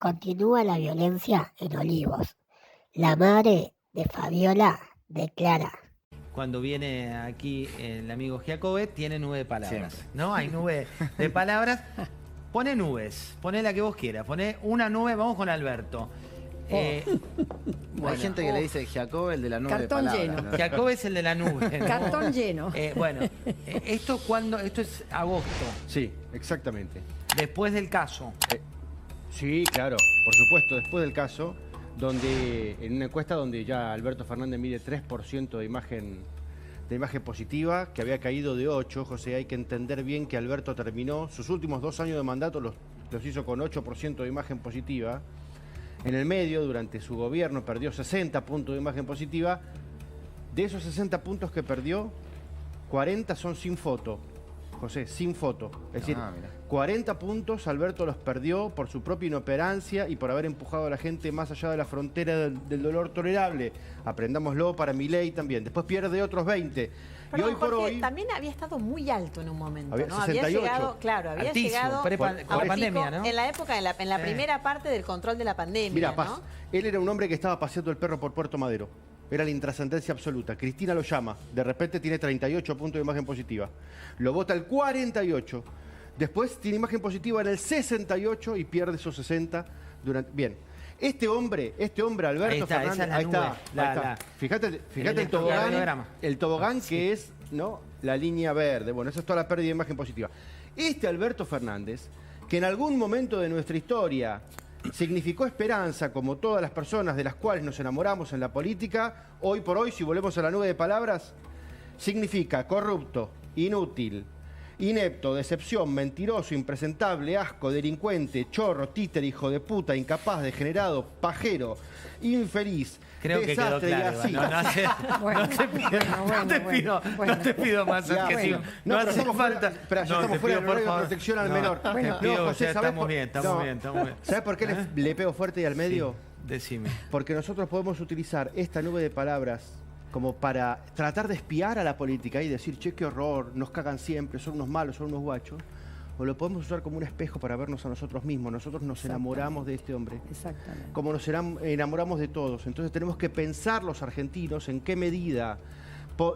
Continúa la violencia en Olivos. La madre de Fabiola declara. Cuando viene aquí el amigo Giacobbe, tiene 9 palabras, Siempre. ¿no? Hay 9 de palabras. Pone nubes, pone la que vos quieras, pone una nube, vamos con Alberto. Hay Bueno, gente que le dice Giacobbe, el de la nube Cartón palabras, lleno. ¿no? Giacobbe es el de la nube, ¿no? Cartón lleno. Esto es agosto, Sí, exactamente. después del caso. Sí, claro, por supuesto, después del caso, donde en una encuesta donde ya Alberto Fernández mide 3% de imagen positiva, que había caído de 8, José, hay que entender bien que Alberto terminó sus últimos 2 años de mandato, los hizo con 8% de imagen positiva. En el medio, durante su gobierno, perdió 60 puntos de imagen positiva. De esos 60 puntos que perdió, 40 son sin foto, José, sin foto. Es decir, Mira. 40 puntos Alberto los perdió por su propia inoperancia y por haber empujado a la gente más allá de la frontera del dolor tolerable. Aprendámoslo para Milei también. Después pierde otros 20. Perdón, y hoy por Jorge, hoy... también había estado muy alto en un momento, Había ¿no? 68. Había llegado, claro, había Altísimo, llegado con a la un pandemia, pico ¿no? en la época, en la primera parte del control de la pandemia, Mira, ¿no? Paz, él era un hombre que estaba paseando el perro por Puerto Madero. Era la intrascendencia absoluta. Cristina lo llama. De repente tiene 38 puntos de imagen positiva. Lo vota el 48. Después tiene imagen positiva en el 68 y pierde esos 60 durante... Bien. Este hombre, Alberto Ahí está, Fernández... esa es la ahí nube, está. Fíjate el electrocardiograma. tobogán que es, ¿no?, la línea verde. Bueno, esa es toda la pérdida de imagen positiva. Este Alberto Fernández, que en algún momento de nuestra historia significó esperanza, como todas las personas de las cuales nos enamoramos en la política, hoy por hoy, si volvemos a la nube de palabras, significa corrupto, inútil, inepto, decepción, mentiroso, impresentable, asco, delincuente, chorro, títere, hijo de puta, incapaz, degenerado, pajero, infeliz, Creo que quedó desastre y claro. así. No te pido más Ya, adjetivos. bueno. No pero hace estamos falta. Fuera, ya estamos fuera del horario de protección al menor. Te pido, José, ya ¿sabés estamos bien, estamos bien. ¿Sabes por qué le pego fuerte y al medio? Decime. Porque nosotros podemos utilizar esta nube de palabras como para tratar de espiar a la política y decir, che, qué horror, nos cagan siempre, son unos malos, son unos guachos. O lo podemos usar como un espejo para vernos a nosotros mismos. Nosotros nos enamoramos de este hombre. Exactamente. Como nos enamoramos de todos. Entonces tenemos que pensar los argentinos en qué medida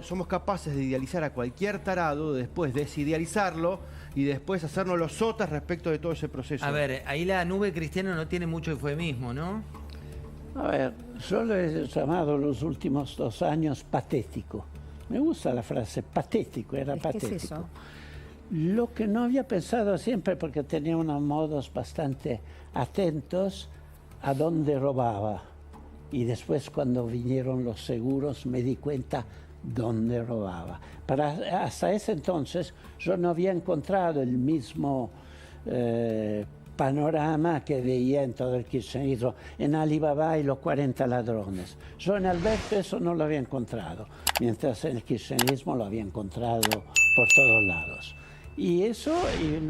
somos capaces de idealizar a cualquier tarado, después desidealizarlo y después hacernos los sotas respecto de todo ese proceso. A ver, ahí la nube cristiana no tiene mucho eufemismo, ¿no? A ver, yo lo he llamado los últimos 2 años patético. Me gusta la frase patético, era patético. ¿Qué es eso? Lo que no había pensado siempre, porque tenía unos modos bastante atentos a dónde robaba. Y después cuando vinieron los seguros me di cuenta dónde robaba. Hasta ese entonces yo no había encontrado el mismo panorama que veía en todo el kirchnerismo, en Alibaba y los 40 ladrones. Yo en Alberto eso no lo había encontrado, mientras en el kirchnerismo lo había encontrado por todos lados. Y eso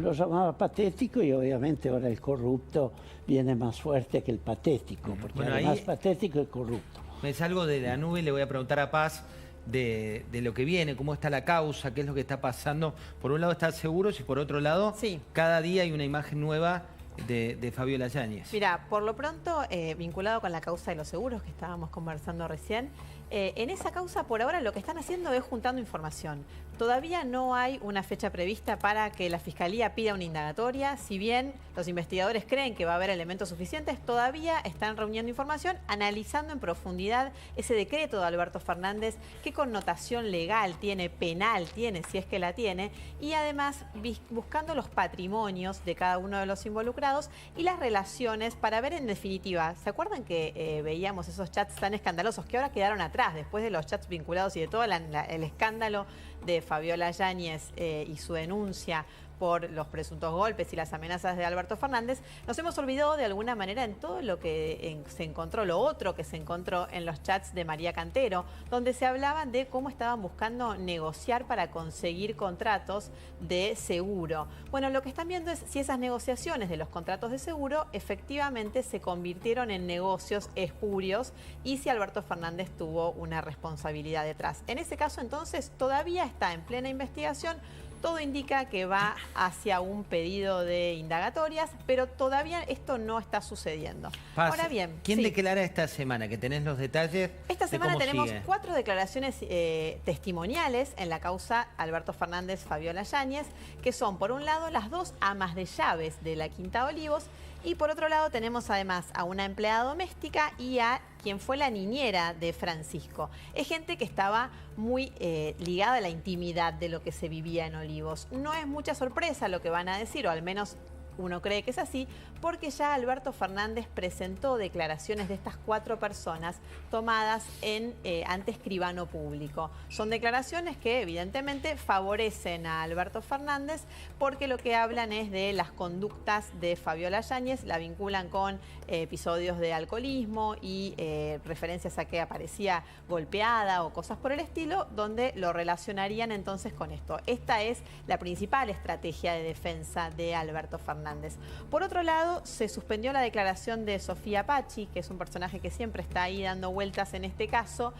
lo llamaba patético y obviamente ahora el corrupto viene más fuerte que el patético, porque Bueno, además ahí patético y corrupto. me salgo de la nube y le voy a preguntar a Paz de lo que viene, cómo está la causa, qué es lo que está pasando. Por un lado está Seguros y por otro lado, Sí. cada día hay una imagen nueva de Fabiola Yáñez. Mira, por lo pronto, vinculado con la causa de los seguros que estábamos conversando recién, en esa causa por ahora lo que están haciendo es juntando información. Todavía no hay una fecha prevista para que la Fiscalía pida una indagatoria. Si bien los investigadores creen que va a haber elementos suficientes, todavía están reuniendo información, analizando en profundidad ese decreto de Alberto Fernández, qué connotación legal tiene, penal tiene, si es que la tiene, y además buscando los patrimonios de cada uno de los involucrados y las relaciones para ver en definitiva. ¿Se acuerdan que veíamos esos chats tan escandalosos que ahora quedaron atrás, después de los chats vinculados y de todo el escándalo de Fabiola Yáñez y su denuncia por los presuntos golpes y las amenazas de Alberto Fernández? Nos hemos olvidado de alguna manera en todo lo que se encontró, lo otro que se encontró en los chats de María Cantero, donde se hablaban de cómo estaban buscando negociar para conseguir contratos de seguro. Bueno, lo que están viendo es si esas negociaciones de los contratos de seguro efectivamente se convirtieron en negocios espurios y si Alberto Fernández tuvo una responsabilidad detrás. En ese caso, entonces, todavía está en plena investigación Todo indica que va hacia un pedido de indagatorias, pero todavía esto no está sucediendo. Paz, Ahora bien, ¿quién sí. declara esta semana? Que tenés los detalles. Esta de semana cómo tenemos sigue. 4 declaraciones testimoniales en la causa Alberto Fernández, Fabiola Yáñez, que son, por un lado, las 2 amas de llaves de la Quinta Olivos, y por otro lado tenemos además a una empleada doméstica y a quien fue la niñera de Francisco. Es gente que estaba muy ligada a la intimidad de lo que se vivía en Olivos. No es mucha sorpresa lo que van a decir, o al menos uno cree que es así, porque ya Alberto Fernández presentó declaraciones de estas 4 personas tomadas ante escribano público. Son declaraciones que evidentemente favorecen a Alberto Fernández porque lo que hablan es de las conductas de Fabiola Yáñez, la vinculan con episodios de alcoholismo y referencias a que aparecía golpeada o cosas por el estilo, donde lo relacionarían entonces con esto. Esta es la principal estrategia de defensa de Alberto Fernández. Por otro lado, se suspendió la declaración de Sofía Pachi, que es un personaje que siempre está ahí dando vueltas en este caso.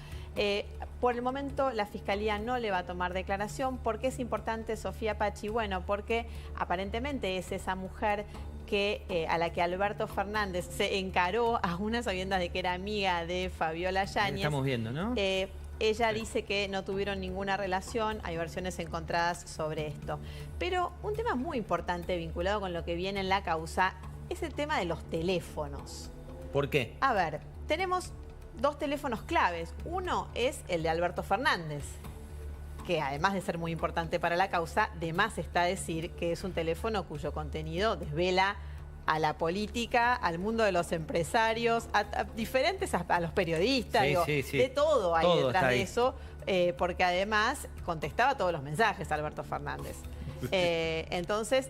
Por el momento la Fiscalía no le va a tomar declaración. ¿Por qué es importante Sofía Pachi? Bueno, porque aparentemente es esa mujer a la que Alberto Fernández se encaró a unas sabiendas de que era amiga de Fabiola Yáñez. Estamos viendo, ¿no? Ella dice que no tuvieron ninguna relación, hay versiones encontradas sobre esto. Pero un tema muy importante vinculado con lo que viene en la causa es el tema de los teléfonos. ¿Por qué? A ver, tenemos 2 teléfonos claves. Uno es el de Alberto Fernández, que además de ser muy importante para la causa, de más está decir que es un teléfono cuyo contenido desvela a la política, al mundo de los empresarios, a diferentes, a los periodistas, Sí, digo, sí, sí. de todo hay Todo detrás está de ahí. eso, porque además contestaba todos los mensajes Alberto Fernández. Entonces,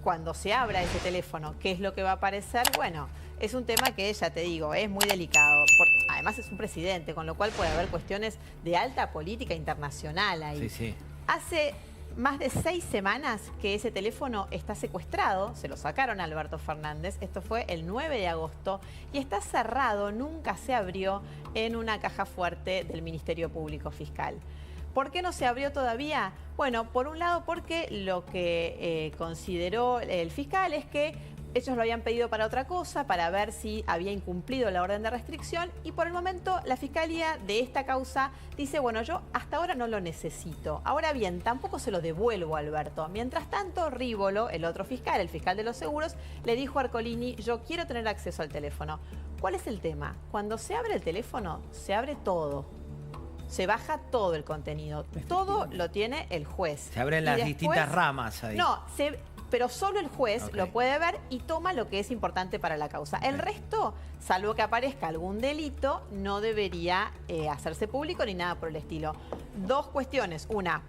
cuando se abra ese teléfono, ¿qué es lo que va a aparecer? Bueno, es un tema que, ya te digo, es muy delicado. Además es un presidente, con lo cual puede haber cuestiones de alta política internacional ahí. Sí, sí. Hace más de 6 semanas que ese teléfono está secuestrado, se lo sacaron a Alberto Fernández, esto fue el 9 de agosto, y está cerrado, nunca se abrió en una caja fuerte del Ministerio Público Fiscal. ¿Por qué no se abrió todavía? Bueno, por un lado porque lo que consideró el fiscal es que ellos lo habían pedido para otra cosa, para ver si había incumplido la orden de restricción, y por el momento la Fiscalía de esta causa dice, bueno, yo hasta ahora no lo necesito. Ahora bien, tampoco se lo devuelvo a Alberto. Mientras tanto, Rívolo, el otro fiscal, el fiscal de los seguros, le dijo a Arcolini, yo quiero tener acceso al teléfono. ¿Cuál es el tema? Cuando se abre el teléfono, se abre todo. Se baja todo el contenido. Todo lo tiene el juez. Se abren Y las después, distintas ramas ahí. No, pero solo el juez Ok. lo puede ver y toma lo que es importante para la causa. El resto, salvo que aparezca algún delito, no debería hacerse público ni nada por el estilo. 2 cuestiones. Una,